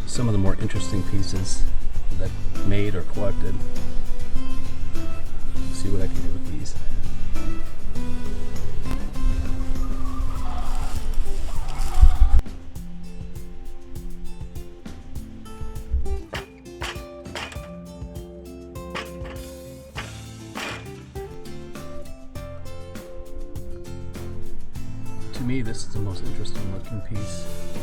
some of the more interesting pieces that I've made or collected. See what I can do with these. To me, this is the most interesting looking piece.